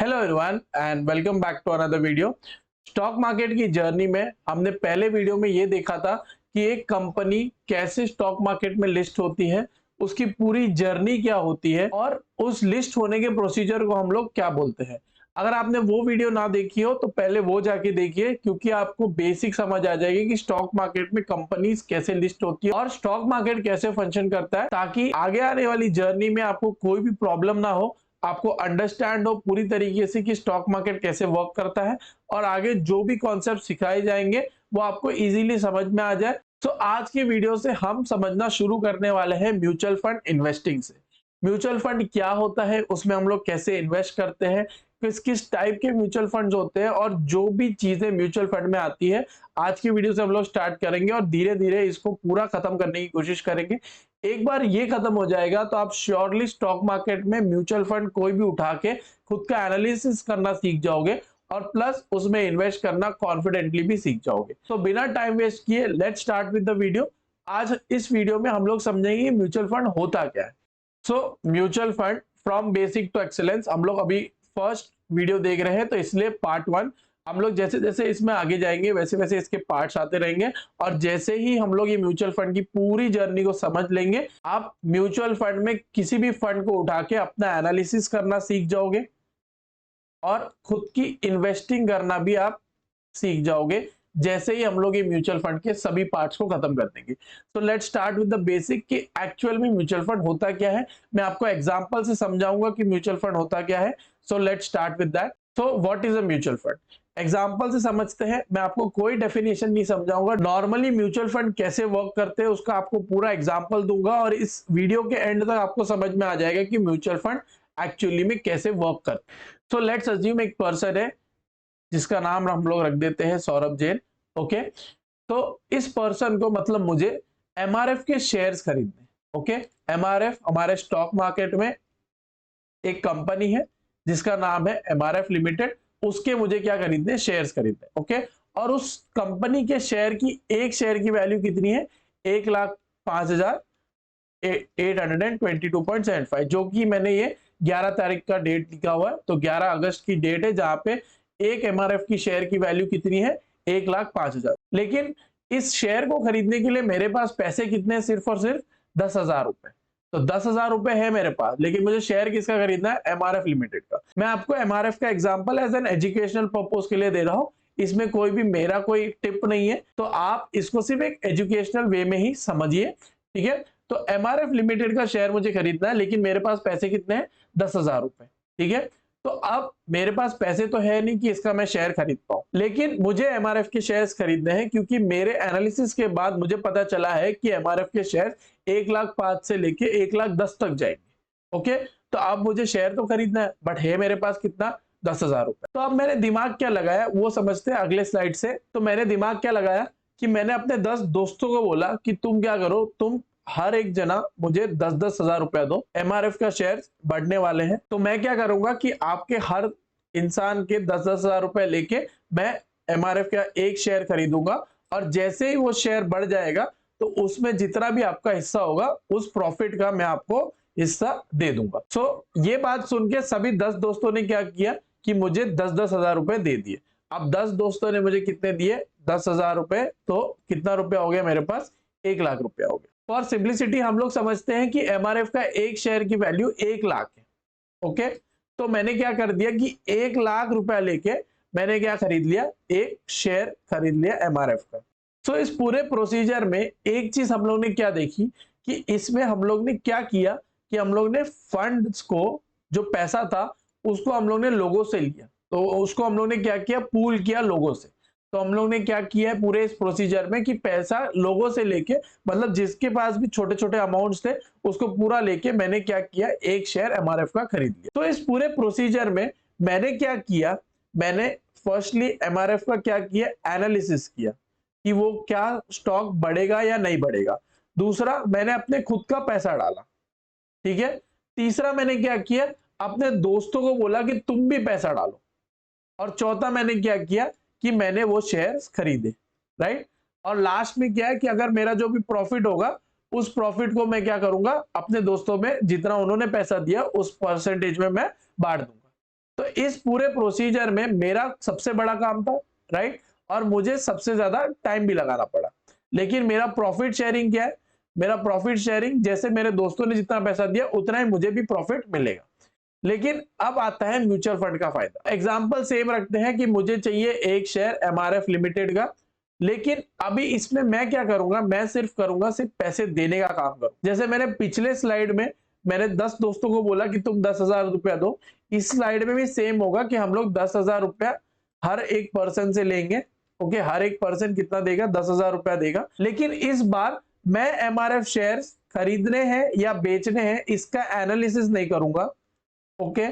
Hello everyone and welcome back to another video. Stock market की journey में हमने पहले वीडियो में ये देखा था कि एक कंपनी कैसे स्टॉक मार्केट में लिस्ट होती है, उसकी पूरी जर्नी क्या होती है और उस लिस्ट होने के प्रोसीजर को हम लोग क्या बोलते हैं। अगर आपने वो वीडियो ना देखी हो तो पहले वो जाके देखिए, क्योंकि आपको बेसिक समझ आ जाएगी कि स्टॉक मार्केट में कंपनीज कैसे लिस्ट होती है और स्टॉक मार्केट कैसे फंक्शन करता है, ताकि आगे आने वाली जर्नी में आपको कोई भी प्रॉब्लम ना हो, आपको अंडरस्टैंड हो पूरी तरीके से कि स्टॉक मार्केट कैसे वर्क करता है और आगे जो भी कॉन्सेप्ट सिखाए जाएंगे वो आपको इजीली समझ में आ जाए। तो आज की वीडियो से हम समझना शुरू करने वाले हैं म्यूचुअल फंड इन्वेस्टिंग से। म्यूचुअल फंड क्या होता है, उसमें हम लोग कैसे इन्वेस्ट करते हैं, किस किस टाइप के म्यूचुअल फंड्स होते हैं और जो भी चीजें म्यूचुअल फंड में आती है, आज की वीडियो से हम लोग स्टार्ट करेंगे और धीरे धीरे इसको पूरा खत्म करने की कोशिश करेंगे। एक बार ये खत्म हो जाएगा तो आप श्योरली स्टॉक मार्केट में म्यूचुअल फंड कोई भी उठा के खुद का एनालिसिस करना सीख जाओगे और प्लस उसमें इन्वेस्ट करना कॉन्फिडेंटली भी सीख जाओगे। तो बिना टाइम वेस्ट किए let's start with the video. आज इस वीडियो में हम लोग समझेंगे म्यूचुअल फंड होता क्या है। So mutual fund from basic to excellence, हम लोग अभी फर्स्ट वीडियो देख रहे हैं तो इसलिए पार्ट 1। हम लोग जैसे जैसे इसमें आगे जाएंगे वैसे वैसे इसके पार्ट्स आते रहेंगे और जैसे ही हम लोग ये म्यूचुअल फंड की पूरी जर्नी को समझ लेंगे, आप म्यूचुअल फंड में किसी भी फंड को उठा के अपना एनालिसिस करना सीख जाओगे और खुद की इन्वेस्टिंग करना भी आप सीख जाओगे, जैसे ही हम लोग ये म्यूचुअल फंड के सभी पार्ट्स को खत्म कर देंगे। So let's start with the basic कि एक्चुअल में म्यूचुअल फंड होता क्या है। मैं आपको एग्जांपल से समझाऊंगा कि म्यूचुअल फंड होता क्या है। So let's start with that. So what is a mutual fund, example से समझते हैं। मैं आपको कोई डेफिनेशन नहीं समझाऊंगा, नॉर्मली म्यूचुअल फंड कैसे वर्क करते हैं उसका आपको पूरा एग्जांपल दूंगा और इस वीडियो के एंड तक आपको समझ में आ जाएगा कि म्यूचुअल फंड एक्चुअली में कैसे वर्क करते हैं। सो लेट्स अज्यूम एक पर्सन है जिसका नाम हम लोग रख देते हैं सौरभ जैन। ओके, तो इस पर्सन को मतलब मुझे एमआरएफ के शेयर्स खरीदने। ओके, एमआरएफ हमारे स्टॉक मार्केट में एक कंपनी है जिसका नाम है एमआरएफ लिमिटेड, उसके मुझे क्या खरीदने, शेयर्स खरीदने। ओके, और उस कंपनी के शेयर की, एक शेयर की वैल्यू कितनी है, 1,05,822.75, जो कि मैंने ये 11 तारीख का डेट लिखा हुआ है। तो 11 अगस्त की डेट है जहां पे एक एमआरएफ की शेयर की वैल्यू कितनी है, 1,05,000। लेकिन इस शेयर को खरीदने के लिए मेरे पास पैसे कितने हैं, सिर्फ और सिर्फ 10,000 रुपए। तो 10,000 रुपए है मेरे पास, लेकिन मुझे शेयर किसका खरीदना है, एमआरएफ लिमिटेड का। मैं आपको एमआरएफ का example as an educational purpose के लिए दे रहा हूं, इसमें कोई भी मेरा कोई टिप नहीं है, तो आप इसको सिर्फ एक एजुकेशनल वे में ही समझिए। ठीक है, तो एमआरएफ लिमिटेड का शेयर मुझे खरीदना है, लेकिन मेरे पास पैसे कितने हैं, 10,000 रुपए। ठीक है, तो अब मेरे पास पैसे तो है नहीं कि इसका मैं शेयर खरीद पाऊं, लेकिन मुझे एमआरएफ के शेयर्स खरीदने हैं, क्योंकि मेरे एनालिसिस के बाद मुझे पता चला है कि एमआरएफ के शेयर 1,05,000 से लेके 1,10,000 तक जाएंगे। ओके, तो अब मुझे शेयर तो खरीदना है, बट है मेरे पास कितना, 10,000 रुपए। तो अब मैंने दिमाग क्या लगाया वो समझते हैं अगले स्लाइड से। तो मैंने दिमाग क्या लगाया कि मैंने अपने 10 दोस्तों को बोला कि तुम क्या करो, तुम हर एक जना मुझे 10-10 हजार रुपया दो, एमआरएफ का शेयर बढ़ने वाले हैं। तो मैं क्या करूंगा कि आपके हर इंसान के 10-10 हजार रुपए लेके मैं एमआरएफ का एक शेयर खरीदूंगा और जैसे ही वो शेयर बढ़ जाएगा तो उसमें जितना भी आपका हिस्सा होगा उस प्रॉफिट का मैं आपको हिस्सा दे दूंगा। सो ये बात सुन के सभी 10 दोस्तों ने क्या किया कि मुझे 10-10 हजार रुपए दे दिए। अब 10 दोस्तों ने मुझे कितने दिए, 10,000 रुपए, तो कितना रुपया हो गया मेरे पास, 1,00,000 रुपया हो गया। फॉर सिंप्लिसिटी हम लोग समझते हैं कि एमआरएफ का एक शेयर की वैल्यू 1,00,000 है। ओके, तो मैंने क्या कर दिया कि 1,00,000 रुपया लेके मैंने क्या खरीद लिया, एक शेयर खरीद लिया एमआरएफ का। सो इस पूरे प्रोसीजर में एक चीज हम लोग ने क्या देखी कि इसमें हम लोग ने क्या किया कि हम लोग ने फंड्स को, जो पैसा था उसको हम लोग ने लोगों से लिया, तो उसको हम लोग ने क्या किया, पूल किया लोगों से। तो हम लोग ने क्या किया है पूरे इस प्रोसीजर में कि पैसा लोगों से लेके, मतलब जिसके पास भी छोटे छोटे अमाउंट्स थे उसको पूरा लेके मैंने क्या किया, एक शेयर एमआरएफ का खरीद लिया। तो इस पूरे प्रोसीजर में मैंने क्या किया, मैंने फर्स्टली एमआरएफ का क्या किया, एनालिसिस किया कि वो क्या स्टॉक बढ़ेगा या नहीं बढ़ेगा। दूसरा, मैंने अपने खुद का पैसा डाला। ठीक है, तीसरा मैंने क्या किया, अपने दोस्तों को बोला कि तुम भी पैसा डालो। और चौथा मैंने क्या किया कि मैंने वो शेयर्स खरीदे। राइट, और लास्ट में क्या है कि अगर मेरा जो भी प्रॉफिट होगा उस प्रॉफिट को मैं क्या करूंगा, अपने दोस्तों में जितना उन्होंने पैसा दिया उस परसेंटेज में मैं बांट दूंगा। तो इस पूरे प्रोसीजर में मेरा सबसे बड़ा काम था, राइट, और मुझे सबसे ज्यादा टाइम भी लगाना पड़ा। लेकिन मेरा प्रॉफिट शेयरिंग क्या है? मेरा प्रॉफिट शेयरिंग जैसे मेरे दोस्तों ने जितना पैसा दिया उतना ही मुझे भी प्रॉफिट मिलेगा। लेकिन अब आता है म्यूचुअल फंड का फायदा। एग्जांपल सेम रखते हैं कि मुझे चाहिए एक शेयर एमआरएफ लिमिटेड का, लेकिन अभी इसमें मैं क्या करूंगा, मैं सिर्फ पैसे देने का काम करूं। जैसे मैंने पिछले स्लाइड में मैंने 10 दोस्तों को बोला कि तुम 10,000 रुपया दो, इस स्लाइड में भी सेम होगा कि हम लोग 10,000 रुपया हर एक पर्सन से लेंगे। ओके, हर एक पर्सन कितना देगा? 10,000 रुपया देगा। लेकिन इस बार मैं एमआरएफ शेयर्स खरीदने हैं या बेचने हैं इसका एनालिसिस नहीं करूंगा। ओके,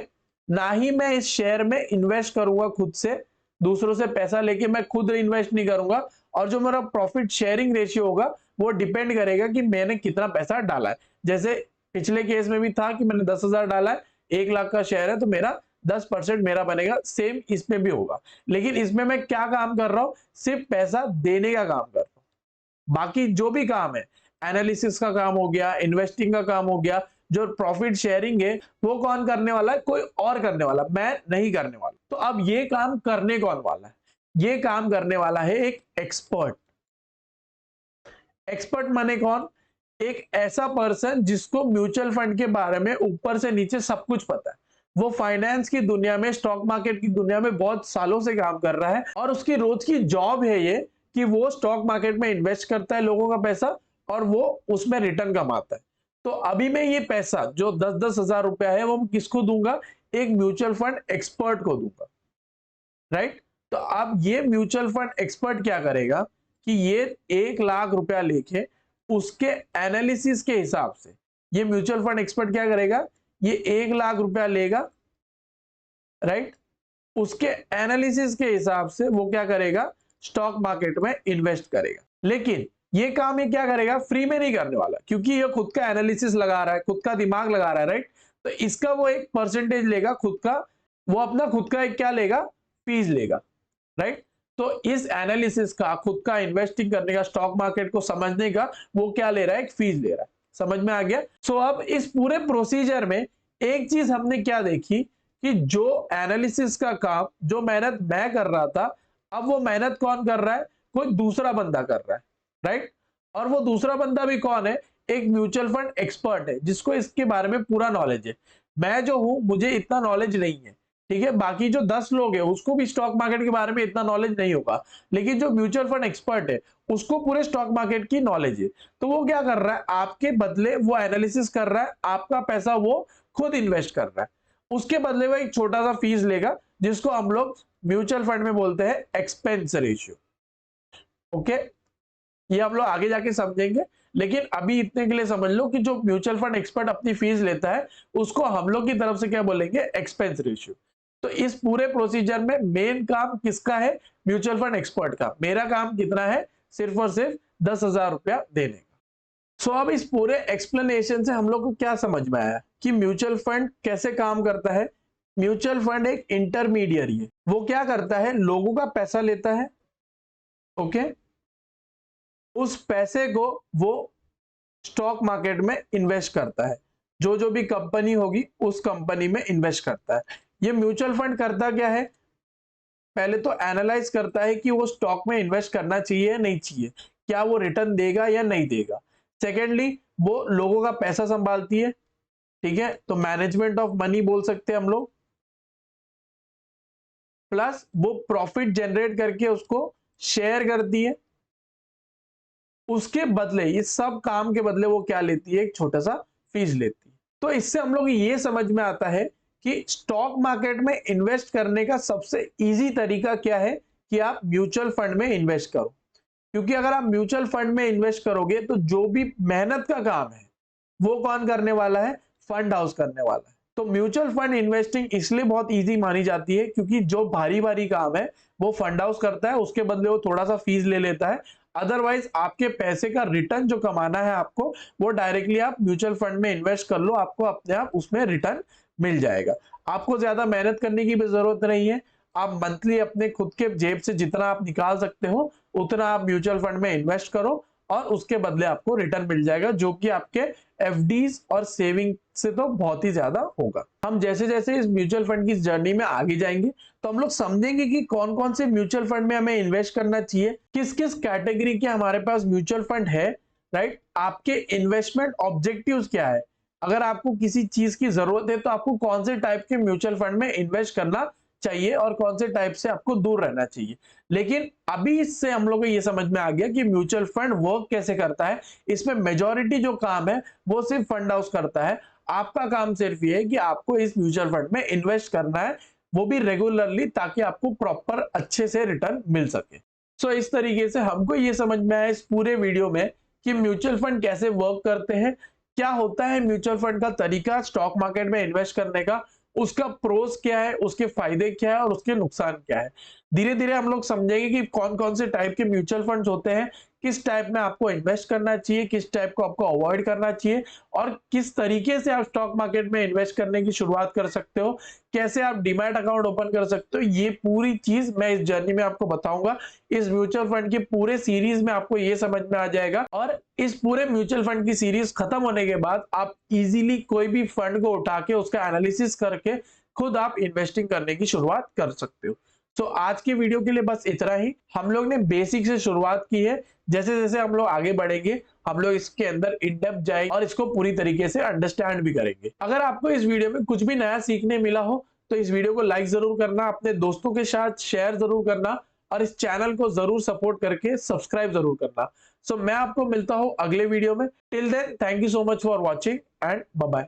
ना ही मैं इस शेयर में इन्वेस्ट करूंगा खुद से, दूसरों से पैसा लेके मैं खुद इन्वेस्ट नहीं करूंगा। और जो मेरा प्रॉफिट शेयरिंग रेशियो होगा वो डिपेंड करेगा कि मैंने कितना पैसा डाला है। जैसे पिछले केस में भी था कि मैंने 10,000 डाला है, 1 लाख का शेयर है तो मेरा 10% मेरा बनेगा, सेम इसमें भी होगा। लेकिन इसमें मैं क्या काम कर रहा हूं? सिर्फ पैसा देने का काम कर रहा हूं। बाकी जो भी काम है, एनालिसिस का काम हो गया, इन्वेस्टिंग का काम हो गया, जो प्रॉफिट शेयरिंग है वो कौन करने वाला है? कोई और करने वाला, मैं नहीं करने वाला। तो अब ये काम करने कौन वाला है? ये काम करने वाला है एक एक्सपर्ट। एक्सपर्ट माने कौन? एक ऐसा पर्सन जिसको म्यूचुअल फंड के बारे में ऊपर से नीचे सब कुछ पता है। वो फाइनेंस की दुनिया में, स्टॉक मार्केट की दुनिया में बहुत सालों से काम कर रहा है और उसकी रोज की जॉब है ये कि वो स्टॉक मार्केट में इन्वेस्ट करता है लोगों का पैसा और वो उसमें रिटर्न कमाता है। तो अभी मैं ये पैसा जो 10-10 हजार रुपया है वो किसको दूंगा? एक म्यूचुअल फंड एक्सपर्ट को दूंगा, राइट। तो अब ये म्यूचुअल फंड एक्सपर्ट क्या करेगा कि ये 1 लाख रुपया लेके उसके एनालिसिस के हिसाब से, ये म्यूचुअल फंड एक्सपर्ट क्या करेगा? ये 1 लाख रुपया लेगा, राइट, उसके एनालिसिस के हिसाब से वो क्या करेगा? स्टॉक मार्केट में इन्वेस्ट करेगा। लेकिन ये काम ये क्या करेगा? फ्री में नहीं करने वाला, क्योंकि ये खुद का एनालिसिस लगा रहा है, खुद का दिमाग लगा रहा है, राइट। तो इसका वो एक परसेंटेज लेगा खुद का, वो अपना खुद का एक क्या लेगा? फीस लेगा, राइट। तो इस एनालिसिस का, खुद का इन्वेस्टिंग करने का, स्टॉक मार्केट को समझने का वो क्या ले रहा है? एक फीस ले रहा है। समझ में आ गया? सो अब इस पूरे प्रोसीजर में एक चीज हमने क्या देखी कि जो एनालिसिस का काम, जो मेहनत मैं कर रहा था, अब वो मेहनत कौन कर रहा है? कोई दूसरा बंदा कर रहा है, राइट। और वो दूसरा बंदा भी कौन है? एक म्यूचुअल फंड एक्सपर्ट है जिसको इसके बारे में पूरा नॉलेज है। मैं जो हूं मुझे इतना नॉलेज नहीं है, ठीक है। बाकी जो 10 लोग हैं उसको भी स्टॉक मार्केट के बारे में इतना नॉलेज नहीं होगा, लेकिन जो म्यूचुअल फंड एक्सपर्ट है उसको पूरे स्टॉक मार्केट की नॉलेज है। तो वो क्या कर रहा है? आपके बदले वो एनालिसिस कर रहा है, आपका पैसा वो खुद इन्वेस्ट कर रहा है, उसके बदले वो एक छोटा सा फीस लेगा जिसको हम लोग म्यूचुअल फंड में बोलते हैं एक्सपेंस रेशियो। ओके, ये हम लोग आगे जाके समझेंगे, लेकिन अभी इतने के लिए समझ लो कि जो म्यूचुअल फंड एक्सपर्ट अपनी फीस लेता है उसको हम लोग की तरफ से क्या बोलेंगे? Expense ratio. तो इस पूरे प्रोसीजर में मेन काम किसका है? म्यूचुअल फंड एक्सपर्ट का। मेरा काम कितना है? सिर्फ और सिर्फ 10,000 रुपया देने का। सो अब इस पूरे एक्सप्लेनेशन से हम लोग को क्या समझ में आया कि म्यूचुअल फंड कैसे काम करता है? म्यूचुअल फंड एक इंटरमीडियरी है। वो क्या करता है? लोगों का पैसा लेता है, ओके, उस पैसे को वो स्टॉक मार्केट में इन्वेस्ट करता है, जो जो भी कंपनी होगी उस कंपनी में इन्वेस्ट करता है। ये म्यूचुअल फंड करता क्या है? पहले तो एनालाइज करता है कि वो स्टॉक में इन्वेस्ट करना चाहिए या नहीं चाहिए, क्या वो रिटर्न देगा या नहीं देगा। सेकेंडली, वो लोगों का पैसा संभालती है, ठीक है, तो मैनेजमेंट ऑफ मनी बोल सकते हैं हम लोग। प्लस वो प्रॉफिट जनरेट करके उसको शेयर करती है, उसके बदले, ये सब काम के बदले वो क्या लेती है? एक छोटा सा फीस लेती है। तो इससे हम लोग ये समझ में आता है कि स्टॉक मार्केट में इन्वेस्ट करने का सबसे इजी तरीका क्या है कि आप म्यूचुअल फंड में इन्वेस्ट करो। क्योंकि अगर आप म्यूचुअल फंड में इन्वेस्ट करोगे तो जो भी मेहनत का काम है वो कौन करने वाला है? फंड हाउस करने वाला है। तो म्यूचुअल फंड इन्वेस्टिंग इसलिए बहुत इजी मानी जाती है क्योंकि जो भारी भारी काम है वो फंड हाउस करता है, उसके बदले वो थोड़ा सा फीस ले लेता है। अदरवाइज आपके पैसे का रिटर्न जो कमाना है आपको, वो डायरेक्टली आप म्यूचुअल फंड में इन्वेस्ट कर लो, आपको अपने आप उसमें रिटर्न मिल जाएगा। आपको ज्यादा मेहनत करने की भी जरूरत नहीं है। आप मंथली अपने खुद के जेब से जितना आप निकाल सकते हो उतना आप म्यूचुअल फंड में इन्वेस्ट करो और उसके बदले आपको रिटर्न मिल जाएगा, जो कि आपके एफडीज और सेविंग से तो बहुत ही ज्यादा होगा। हम जैसे जैसे इस म्यूचुअल फंड की जर्नी में आगे जाएंगे तो हम लोग समझेंगे कि कौन कौन से म्यूचुअल फंड में हमें इन्वेस्ट करना चाहिए, किस किस कैटेगरी के हमारे पास म्यूचुअल फंड है, राइट। आपके इन्वेस्टमेंट ऑब्जेक्टिव्स क्या है, अगर आपको किसी चीज की जरूरत है तो आपको कौन से टाइप के म्यूचुअल फंड में इन्वेस्ट करना चाहिए और कौन से टाइप से आपको दूर रहना चाहिए। लेकिन अभी इससे हम लोग को ये समझ में आ गया कि म्यूचुअल फंड वर्क कैसे करता है। इसमें मेजॉरिटी जो काम है वो सिर्फ फंड हाउस करता है। आपका काम सिर्फ ये है कि आपको इस म्यूचुअल फंड में इन्वेस्ट करना है, वो भी रेगुलरली, ताकि आपको प्रॉपर अच्छे से रिटर्न मिल सके। सो इस तरीके से हमको ये समझ में आया इस पूरे वीडियो में कि म्यूचुअल फंड कैसे वर्क करते हैं, क्या होता है म्यूचुअल फंड का तरीका स्टॉक मार्केट में इन्वेस्ट करने का, उसका प्रोस क्या है, उसके फायदे क्या है और उसके नुकसान क्या है। धीरे धीरे हम लोग समझेंगे कि कौन कौन से टाइप के म्यूचुअल फंड्स होते हैं, किस टाइप में आपको इन्वेस्ट करना चाहिए, किस टाइप को आपको अवॉइड करना चाहिए, और किस तरीके से आप स्टॉक मार्केट में इन्वेस्ट करने की शुरुआत कर सकते हो, कैसे आप डीमैट अकाउंट ओपन कर सकते हो। ये पूरी चीज मैं इस जर्नी में आपको बताऊंगा। इस म्यूचुअल फंड के पूरे सीरीज में आपको ये समझ में आ जाएगा, और इस पूरे म्यूचुअल फंड की सीरीज खत्म होने के बाद आप इजीली कोई भी फंड को उठा के उसका एनालिसिस करके खुद आप इन्वेस्टिंग करने की शुरुआत कर सकते हो। तो आज की वीडियो के लिए बस इतना ही। हम लोग ने बेसिक से शुरुआत की है, जैसे जैसे हम लोग आगे बढ़ेंगे हम लोग इसके अंदर इन डेप्थ जाएंगे और इसको पूरी तरीके से अंडरस्टैंड भी करेंगे। अगर आपको इस वीडियो में कुछ भी नया सीखने मिला हो तो इस वीडियो को लाइक जरूर करना, अपने दोस्तों के साथ शेयर जरूर करना, और इस चैनल को जरूर सपोर्ट करके सब्सक्राइब जरूर करना। सो मैं आपको मिलता हूं अगले वीडियो में। Till then thank you so much for watching and bye bye.